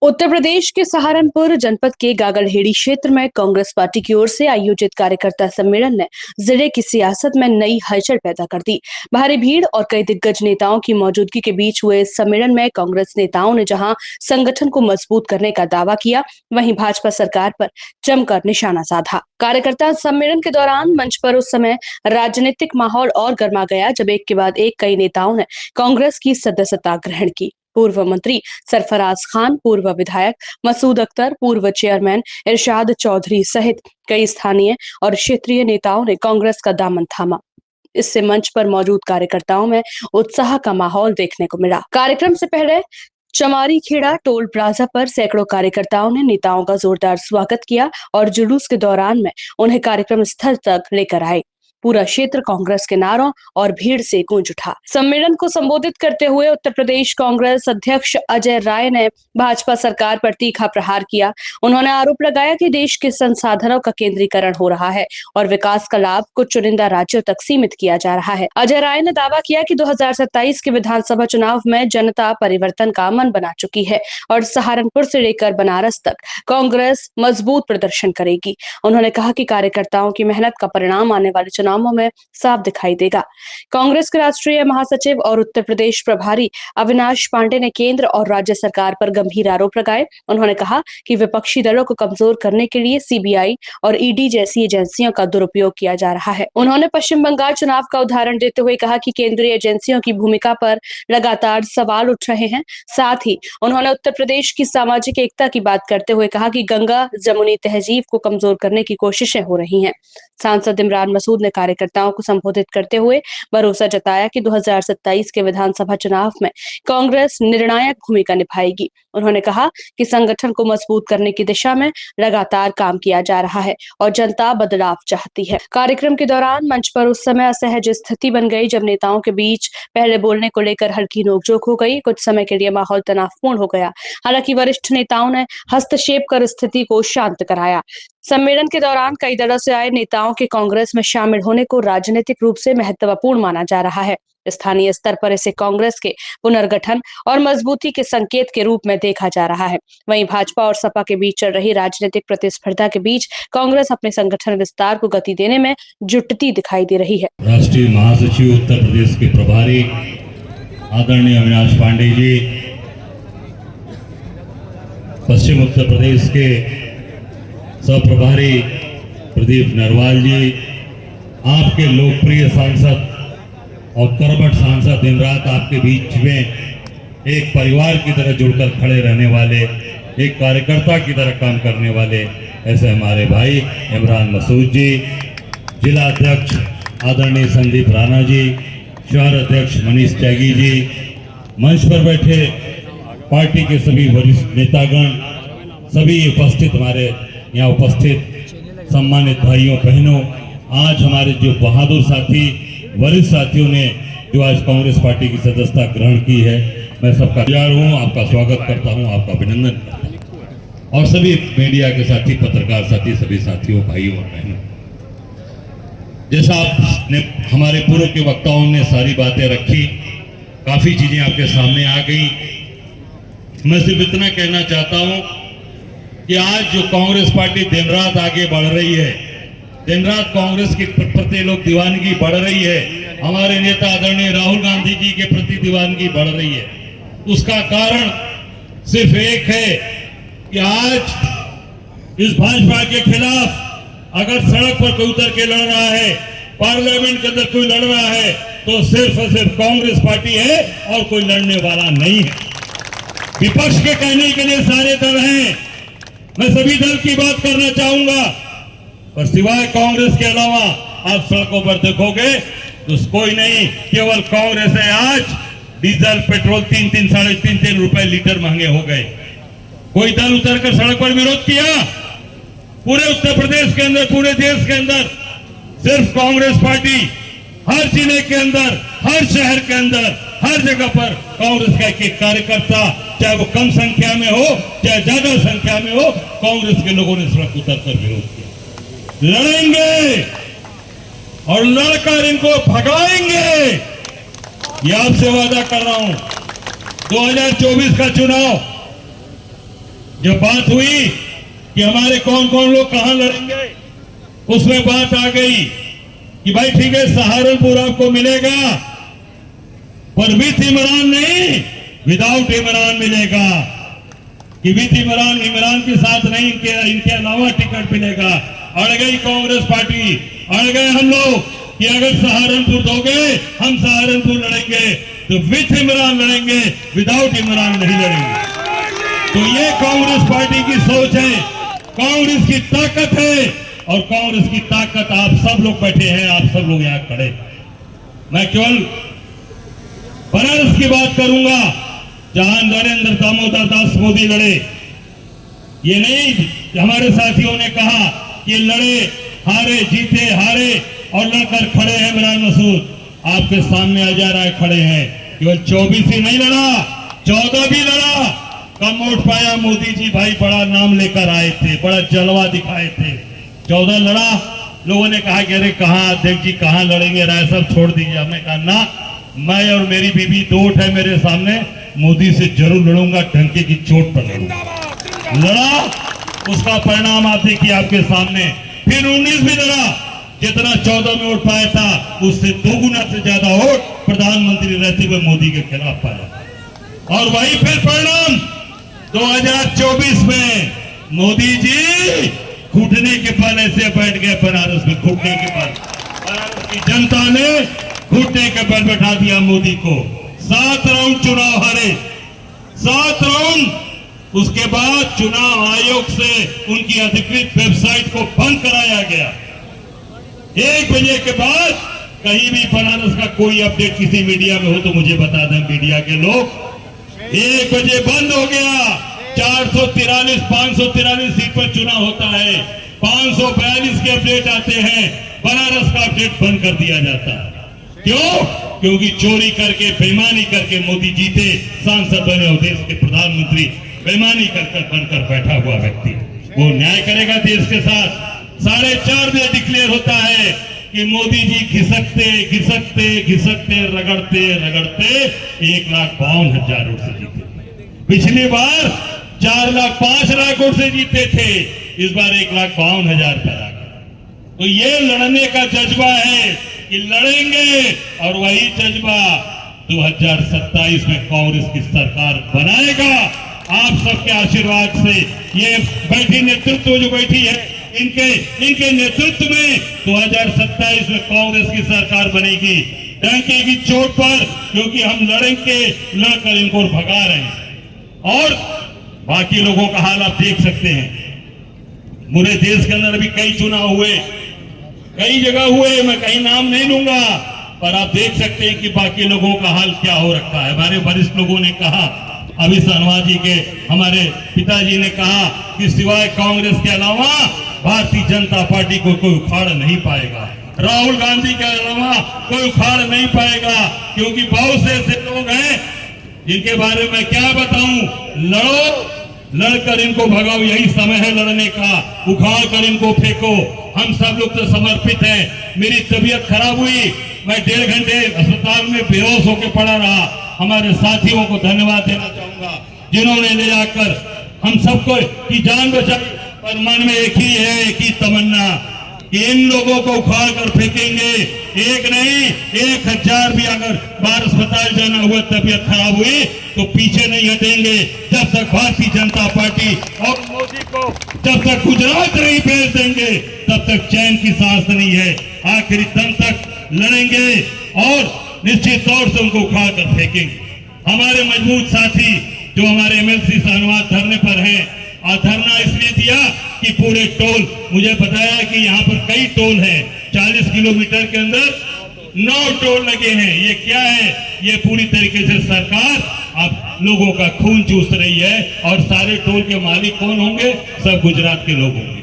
उत्तर प्रदेश के सहारनपुर जनपद के गागड़हेड़ी क्षेत्र में कांग्रेस पार्टी की ओर से आयोजित कार्यकर्ता सम्मेलन ने जिले की सियासत में नई हलचल पैदा कर दी। भारी भीड़ और कई दिग्गज नेताओं की मौजूदगी के बीच हुए इस सम्मेलन में कांग्रेस नेताओं ने जहां संगठन को मजबूत करने का दावा किया, वहीं भाजपा सरकार पर जमकर निशाना साधा। कार्यकर्ता सम्मेलन के दौरान मंच पर उस समय राजनीतिक माहौल और गर्मा गया जब एक के बाद एक कई नेताओं ने कांग्रेस की सदस्यता ग्रहण की। पूर्व मंत्री सरफराज खान, पूर्व विधायक मसूद अख्तर, पूर्व चेयरमैन इरशाद चौधरी सहित कई स्थानीय और क्षेत्रीय नेताओं ने कांग्रेस का दामन थामा। इससे मंच पर मौजूद कार्यकर्ताओं में उत्साह का माहौल देखने को मिला। कार्यक्रम से पहले चमारी खेड़ा टोल प्लाजा पर सैकड़ों कार्यकर्ताओं ने नेताओं का जोरदार स्वागत किया और जुलूस के दौरान में उन्हें कार्यक्रम स्थल तक लेकर आए। पूरा क्षेत्र कांग्रेस के नारों और भीड़ से गूंज उठा। सम्मेलन को संबोधित करते हुए उत्तर प्रदेश कांग्रेस अध्यक्ष अजय राय ने भाजपा सरकार पर तीखा प्रहार किया। उन्होंने आरोप लगाया कि देश के संसाधनों का केंद्रीकरण हो रहा है और विकास का लाभ कुछ चुनिंदा राज्यों तक सीमित किया जा रहा है। अजय राय ने दावा किया कि 2027 के विधानसभा चुनाव में जनता परिवर्तन का मन बना चुकी है और सहारनपुर से लेकर बनारस तक कांग्रेस मजबूत प्रदर्शन करेगी। उन्होंने कहा कि कार्यकर्ताओं की मेहनत का परिणाम आने वाले चुनावों में साफ दिखाई देगा। कांग्रेस के राष्ट्रीय महासचिव और उत्तर प्रदेश प्रभारी अविनाश पांडे ने केंद्र और राज्य सरकार पर गंभीर आरोप लगाए। उन्होंने कहा कि विपक्षी दलों को कमजोर करने के लिए सीबीआई और ईडी जैसी एजेंसियों का दुरुपयोग किया जा रहा है। उन्होंने पश्चिम बंगाल चुनाव का उदाहरण देते हुए कहा कि केंद्रीय एजेंसियों की भूमिका पर लगातार सवाल उठ रहे हैं। साथ ही उन्होंने उत्तर प्रदेश की सामाजिक एकता की बात करते हुए कहा कि गंगा जमुनी तहजीब को कमजोर करने की कोशिशें हो रही हैं। सांसद इमरान मसूद ने कार्यकर्ताओं को संबोधित करते हुए भरोसा जताया कि 2027 के विधानसभा चुनाव में कांग्रेस निर्णायक भूमिका निभाएगी। उन्होंने कहा कि संगठन को मजबूत करने की दिशा में लगातार काम किया जा रहा है और जनता बदलाव चाहती है। कार्यक्रम के दौरान मंच पर उस समय असहज स्थिति बन गई जब नेताओं के बीच पहले बोलने को लेकर हल्की नोकझोंक हो गई। कुछ समय के लिए माहौल तनावपूर्ण हो गया। हालांकि वरिष्ठ नेताओं ने हस्तक्षेप कर स्थिति को शांत कराया। सम्मेलन के दौरान कई दलों से आए नेताओं के कांग्रेस में शामिल होने को राजनीतिक रूप से महत्वपूर्ण माना जा रहा है। स्थानीय स्तर पर इसे कांग्रेस के पुनर्गठन और मजबूती के संकेत के रूप में देखा जा रहा है। वहीं भाजपा और सपा के बीच चल रही राजनीतिक प्रतिस्पर्धा के बीच कांग्रेस अपने संगठन विस्तार को गति देने में जुटती दिखाई दे रही है। राष्ट्रीय महासचिव उत्तर प्रदेश के प्रभारी आदरणीय अविनाश पांडे जी, पश्चिम उत्तर प्रदेश के सह प्रभारी प्रदीप नरवाल जी, आपके लोकप्रिय सांसद और कर्मठ सांसद दिन रात आपके बीच में एक परिवार की तरह जुड़कर खड़े रहने वाले, एक कार्यकर्ता की तरह काम करने वाले ऐसे हमारे भाई इमरान मसूद जी, जिला अध्यक्ष आदरणीय संदीप राणा जी, शहर अध्यक्ष मनीष त्यागी जी, मंच पर बैठे पार्टी के सभी वरिष्ठ नेतागण, सभी उपस्थित हमारे यहाँ उपस्थित सम्मानित भाइयों बहनों, आज हमारे जो बहादुर साथी वरिष्ठ साथियों ने जो आज कांग्रेस पार्टी की सदस्यता ग्रहण की है, मैं सबका तैयार हूँ, आपका स्वागत करता हूँ, आपका अभिनंदन करता हूँ। और सभी मीडिया के साथी, पत्रकार साथी, सभी साथियों, भाइयों और बहनों, जैसा आपने हमारे पूर्व के वक्ताओं ने सारी बातें रखी, काफी चीजें आपके सामने आ गई। मैं सिर्फ इतना कहना चाहता हूं कि आज जो कांग्रेस पार्टी दिन रात आगे बढ़ रही है, दिन रात कांग्रेस के प्रति लोग दीवानगी बढ़ रही है, हमारे नेता आदरणीय राहुल गांधी जी के प्रति दीवानगी बढ़ रही है, उसका कारण सिर्फ एक है कि आज इस भाजपा के खिलाफ अगर सड़क पर कोई उतर के लड़ रहा है, पार्लियामेंट के अंदर कोई लड़ रहा है, तो सिर्फ और सिर्फ कांग्रेस पार्टी है और कोई लड़ने वाला नहीं है। विपक्ष के कहने के लिए सारे दल हैं, मैं सभी दल की बात करना चाहूंगा, पर सिवाय कांग्रेस के अलावा आप सड़कों पर देखोगे तो कोई नहीं, केवल कांग्रेस है। आज डीजल पेट्रोल 3-3, 3.5 रुपए लीटर महंगे हो गए। कोई दल उतरकर सड़क पर विरोध किया? पूरे उत्तर प्रदेश के अंदर, पूरे देश के अंदर सिर्फ कांग्रेस पार्टी हर जिले के अंदर, हर शहर के अंदर, हर जगह पर कांग्रेस का एक कार्यकर्ता, चाहे वो कम संख्या में हो चाहे ज्यादा संख्या में हो, कांग्रेस के लोगों ने सड़क उतरकर विरोध किया। लड़ेंगे और लड़कर इनको भगाएंगे, ये आपसे वादा कर रहा हूं। 2024 का चुनाव जब बात हुई कि हमारे कौन कौन लोग कहां लड़ेंगे, उसमें बात आ गई कि भाई ठीक है सहारनपुर आपको मिलेगा, पर विथ इमरान नहीं, विदाउट इमरान मिलेगा। कि विथ इमरान के साथ नहीं, इनके अलावा टिकट मिलेगा। अड़ गई कांग्रेस पार्टी, अड़ गए हम लोग कि अगर सहारनपुर दोगे हम सहारनपुर लड़ेंगे, तो विथ इमरान लड़ेंगे, विदाउट इमरान नहीं लड़ेंगे। तो ये कांग्रेस पार्टी की सोच है, कांग्रेस की ताकत है, और कांग्रेस की ताकत आप सब लोग बैठे हैं, आप सब लोग यहां खड़े। मैं केवल बनारस की बात करूंगा जहां नरेंद्र दामोदर दास मोदी लड़े। ये नहीं हमारे साथियों ने कहा कि लड़े हारे, जीते हारे और लड़कर खड़े हैं इमरान मसूद, आपके सामने हजारा खड़े हैं। केवल 24 ही नहीं लड़ा, 14 भी लड़ा। कम वोट पाया मोदी जी, भाई बड़ा नाम लेकर आए थे, बड़ा जलवा दिखाए थे। 14 लड़ा, लोगों ने कहा कि अरे कहां अध्यक्ष जी कहां लड़ेंगे, राय सब छोड़ दीजिए। हमने कहा ना, मैं और मेरी बीबी 2 वोट है मेरे सामने, मोदी से जरूर लड़ूंगा, डंके की चोट पर लड़ूंगा। लड़ा, उसका परिणाम आप देखिए आपके सामने। फिर 19 भी लड़ा, जितना 14 में वोट पाया था उससे 2 गुना से ज्यादा वोट प्रधानमंत्री रहते हुए मोदी के खिलाफ पाया। और वही फिर परिणाम 2024 में मोदी जी घुटने के बल ऐसे बैठ गए बनारस में, घुटने के बल। बनारस की जनता ने घुटने के बल बैठा दिया मोदी को। 7 राउंड चुनाव हारे, 7 राउंड। उसके बाद चुनाव आयोग से उनकी अधिकृत वेबसाइट को बंद कराया गया। 1 बजे के बाद कहीं भी बनारस का कोई अपडेट किसी मीडिया में हो तो मुझे बता दें मीडिया के लोग। 1 बजे बंद हो गया। 443 543 सीट पर चुनाव होता है, 542 के अपडेट आते हैं, बनारस का अपडेट बंद कर दिया जाता है। क्यों? क्योंकि चोरी करके, बेईमानी करके मोदी जीते, सांसद बने और देश के प्रधानमंत्री बेईमानी कर बनकर बैठा हुआ व्यक्ति वो न्याय करेगा देश के साथ। 4:30 बजे डिक्लेयर होता है कि मोदी जी घिसकते घिसकते घिसकते रगड़ते रगड़ते 1,52,000 वोट से जीते। पिछली बार 4,05,00,000 वोट से जीते थे, इस बार 1,52,000 पर आ गए। तो ये लड़ने का जज्बा है कि लड़ेंगे, और वही जज्बा 2027 में कांग्रेस की सरकार बनाएगा। आप सबके आशीर्वाद से ये बैठी नेतृत्व जो बैठी है, इनके नेतृत्व में 2027 में कांग्रेस की सरकार बनेगी, डंके की चोट पर, क्योंकि हम लड़ेंगे, लड़कर इनको भगा रहे हैं। और बाकी लोगों का हाल आप देख सकते हैं। पूरे देश के अंदर अभी कई चुनाव हुए, कई जगह हुए, मैं कहीं नाम नहीं लूंगा, पर आप देख सकते हैं कि बाकी लोगों का हाल क्या हो रखा है। हमारे वरिष्ठ लोगों ने कहा, अभी शर्मा जी के हमारे पिताजी ने कहा कि सिवाय कांग्रेस के अलावा भारतीय जनता पार्टी को कोई उखाड़ नहीं पाएगा, राहुल गांधी के अलावा कोई उखाड़ नहीं पाएगा, क्योंकि बहुत से ऐसे लोग हैं जिनके बारे में क्या बताऊं। लड़ो, लड़कर इनको भगाओ, यही समय है लड़ने का। उखाड़ कर इनको फेंको। हम सब लोग तो समर्पित हैं। मेरी तबीयत खराब हुई, मैं 1.5 घंटे अस्पताल में बेहोश होकर पड़ा रहा। हमारे साथियों को धन्यवाद देना चाहूंगा जिन्होंने ले जाकर हम सबको की जान बचाई। पर मन में एक ही है, एक ही तमन्ना कि इन लोगों को उखाड़ कर फेंकेंगे। एक नहीं, 1,000 भी अगर बाहर अस्पताल जाना हुआ, तबीयत खराब हुई, तो पीछे नहीं हटेंगे। जब तक भारतीय जनता पार्टी और मोदी को जब तक गुजरात नहीं भेज देंगे, तब तक चैन की सांस नहीं है। आखिरी दम तक लड़ेंगे और निश्चित तौर से उनको उखाड़ कर फेंकेंगे। हमारे मजबूत साथी जो हमारे एमएलसी शाहनवाज धरने पर हैं, और धरना इसलिए दिया कि पूरे टोल, मुझे बताया कि यहाँ पर कई टोल हैं, 40 किलोमीटर के अंदर 9 टोल लगे हैं। ये क्या है? ये पूरी तरीके से सरकार अब लोगों का खून चूस रही है, और सारे टोल के मालिक कौन होंगे? सब गुजरात के लोग होंगे।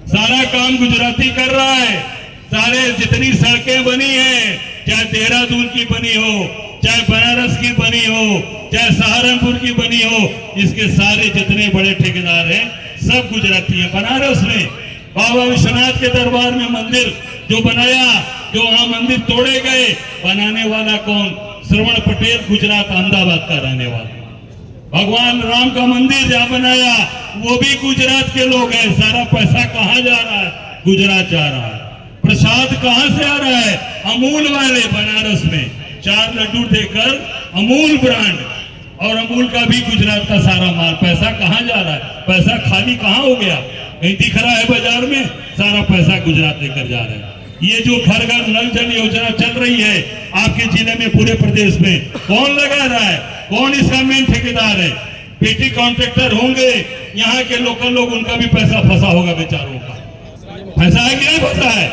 सारा काम गुजराती कर रहा है। सारे जितनी सड़कें बनी हैं, चाहे देहरादून की बनी हो, चाहे बनारस की बनी हो, चाहे सहारनपुर की बनी हो, इसके सारे जितने बड़े ठेकेदार हैं सब गुजराती हैं। बनारस में बाबा विश्वनाथ के दरबार में मंदिर जो बनाया, जो वहां मंदिर तोड़े गए, बनाने वाला कौन? श्रवण पटेल, गुजरात अहमदाबाद का रहने वाला। भगवान राम का मंदिर जहाँ बनाया वो भी गुजरात के लोग हैं। सारा पैसा कहाँ जा रहा है? गुजरात जा रहा है। प्रसाद कहाँ से आ रहा है? अमूल वाले बनारस में 4 लड्डू देकर अमूल ब्रांड, और अमूल का भी गुजरात का सारा माल। पैसा कहाँ जा रहा है? पैसा खाली कहाँ हो गया? कहीं दिख रहा है बाजार में? सारा पैसा गुजरात लेकर जा रहे हैं। ये जो घर घर नल जल योजना चल रही है आपके जिले में, पूरे प्रदेश में, कौन लगा रहा है? कौन इसका मेन ठेकेदार है? पेटी कॉन्ट्रैक्टर होंगे यहाँ के लोकल लोग, उनका भी पैसा फंसा होगा बेचारों का। फंसा है कि नहीं फंसा है?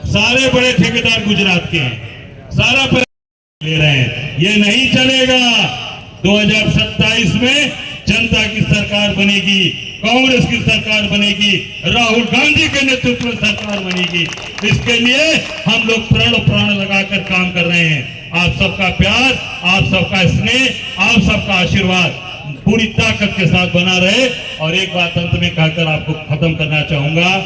सारे बड़े ठेकेदार गुजरात के हैं, सारा पैसा ले रहे हैं। ये नहीं चलेगा। 2027 में जनता की सरकार बनेगी, कांग्रेस की सरकार बनेगी, राहुल गांधी के नेतृत्व में सरकार बनेगी। इसके लिए हम लोग प्राण लगाकर काम कर रहे हैं। आप सबका प्यार, आप सबका स्नेह, आप सबका आशीर्वाद पूरी ताकत के साथ बना रहे। और एक बात अंत में कहकर आपको खत्म करना चाहूंगा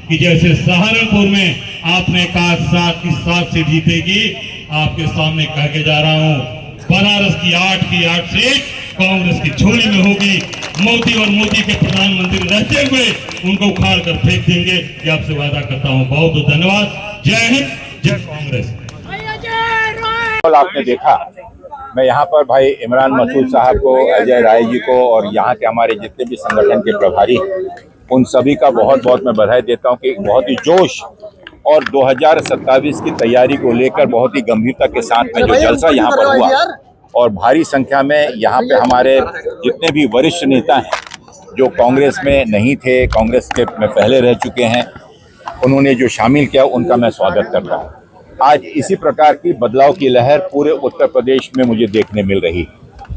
कि जैसे सहारनपुर में आपने कहा 7 की 7 सीट जीतेगी, आपके सामने कह के जा रहा हूं, बनारस की 8 की 8 सीट कांग्रेस की झोली में होगी। मोदी और मोदी के प्रधानमंत्री रहते हुए उनको उखाड़ कर फेंक देंगे। ये आपसे वादा करता हूं। बहुत बहुत धन्यवाद। जय हिंद, जय कांग्रेस। आपने देखा, मैं यहाँ पर भाई इमरान मसूद साहब को, अजय राय जी को और यहाँ के हमारे जितने भी संगठन के प्रभारी हैं, उन सभी का बहुत बहुत मैं बधाई देता हूँ कि बहुत ही जोश और 2027 की तैयारी को लेकर बहुत ही गंभीरता के साथ में जो जलसा यहाँ पर हुआ, और भारी संख्या में यहाँ पे हमारे जितने भी वरिष्ठ नेता हैं जो कांग्रेस में नहीं थे, कांग्रेस के में पहले रह चुके हैं, उन्होंने जो शामिल किया, उनका मैं स्वागत करता हूँ। आज इसी प्रकार की बदलाव की लहर पूरे उत्तर प्रदेश में मुझे देखने मिल रही है,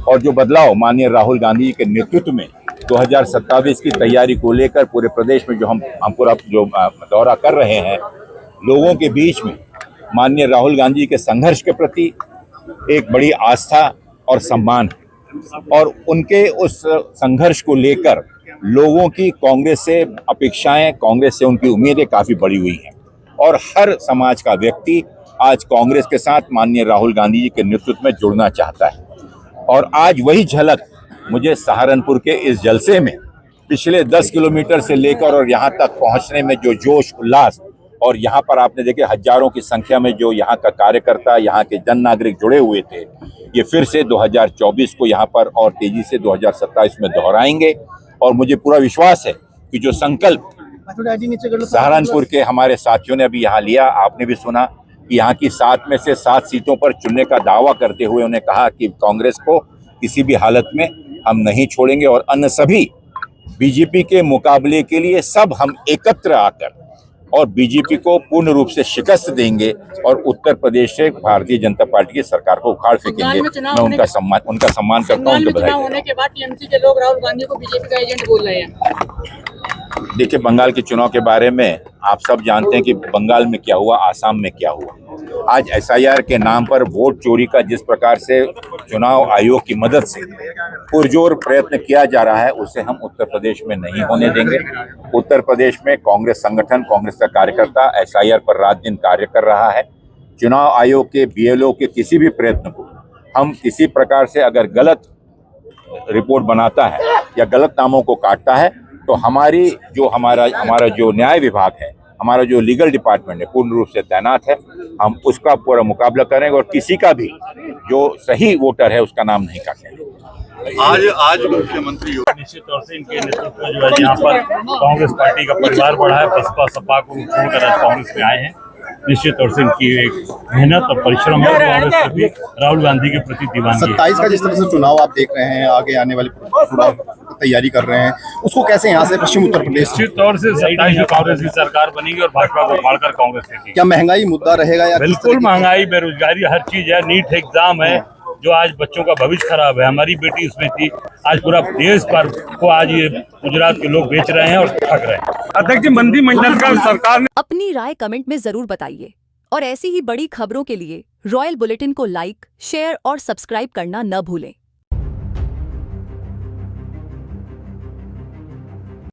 और जो बदलाव माननीय राहुल गांधी जी के नेतृत्व में 2027 की तैयारी को लेकर पूरे प्रदेश में जो हम पूरा जो दौरा कर रहे हैं, लोगों के बीच में माननीय राहुल गांधी के संघर्ष के प्रति एक बड़ी आस्था और सम्मान है, और उनके उस संघर्ष को लेकर लोगों की कांग्रेस से अपेक्षाएं, कांग्रेस से उनकी उम्मीदें काफ़ी बढ़ी हुई हैं, और हर समाज का व्यक्ति आज कांग्रेस के साथ माननीय राहुल गांधी जी के नेतृत्व में जुड़ना चाहता है। और आज वही झलक मुझे सहारनपुर के इस जलसे में पिछले 10 किलोमीटर से लेकर और यहाँ तक पहुँचने में जो जोश उल्लास, और यहाँ पर आपने देखे हजारों की संख्या में जो यहाँ का कार्यकर्ता, यहाँ के जन नागरिक जुड़े हुए थे, ये फिर से 2024 को यहाँ पर और तेजी से 2027 में दोहराएंगे। और मुझे पूरा विश्वास है कि जो संकल्प सहारनपुर के हमारे साथियों ने अभी यहाँ लिया, आपने भी सुना कि यहाँ की 7 में से 7 सीटों पर चुनने का दावा करते हुए उन्हें कहा कि कांग्रेस को किसी भी हालत में हम नहीं छोड़ेंगे, और अन्य सभी बीजेपी के मुकाबले के लिए सब हम एकत्र आकर और बीजेपी को पूर्ण रूप से शिकस्त देंगे और उत्तर प्रदेश से भारतीय जनता पार्टी की सरकार को उखाड़ फेंकेंगे। मैं उनका सम्मान करता हूँ, उनको बधाई। होने के बाद टीएमसी के लोग राहुल गांधी को बीजेपी का एजेंट बोल रहे हैं। देखिए, बंगाल के चुनाव के बारे में आप सब जानते हैं कि बंगाल में क्या हुआ, आसाम में क्या हुआ। आज एसआईआर के नाम पर वोट चोरी का जिस प्रकार से चुनाव आयोग की मदद से पुरजोर प्रयत्न किया जा रहा है, उसे हम उत्तर प्रदेश में नहीं होने देंगे। उत्तर प्रदेश में कांग्रेस संगठन, कांग्रेस का कार्यकर्ता एसआईआर पर रात दिन कार्य कर रहा है। चुनाव आयोग के बीएलओ के किसी भी प्रयत्न को हम किसी प्रकार से अगर गलत रिपोर्ट बनाता है या गलत नामों को काटता है, तो हमारा जो न्याय विभाग है, हमारा जो लीगल डिपार्टमेंट है, पूर्ण रूप से तैनात है। हम उसका पूरा मुकाबला करेंगे और किसी का भी जो सही वोटर है उसका नाम नहीं काटेंगे। आज मुख्यमंत्री निश्चित तौर से इनके नेतृत्व में जो है यहाँ पर कांग्रेस पार्टी का परिवार बढ़ा है। बसपा सपा को छोड़कर आज कांग्रेस में आए हैं। निश्चित तौर से इनकी एक मेहनत और परिश्रम है। कांग्रेस के भी राहुल गांधी के प्रति दीवानगी है। 27 का जिस तरह से चुनाव आप देख रहे हैं, आगे आने वाले चुनाव तैयारी कर रहे हैं, उसको कैसे यहाँ से पश्चिम उत्तर प्रदेश निश्चित तौर से 27 में कांग्रेस की सरकार बनेगी और भाजपा को उखाड़कर कांग्रेस फेंकेगी। क्या महंगाई मुद्दा रहेगा या बिल्कुल महंगाई, बेरोजगारी, हर चीज है। नीट एग्जाम है जो आज बच्चों का भविष्य खराब है। हमारी बेटी उसमें थी। आज पूरा देश पर को आज ये गुजरात के लोग बेच रहे हैं और ठग रहे हैं। अध्यक्ष मंत्रिमंडल का सरकार ने अपनी राय कमेंट में जरूर बताइए, और ऐसी ही बड़ी खबरों के लिए रॉयल बुलेटिन को लाइक, शेयर और सब्सक्राइब करना न भूलें।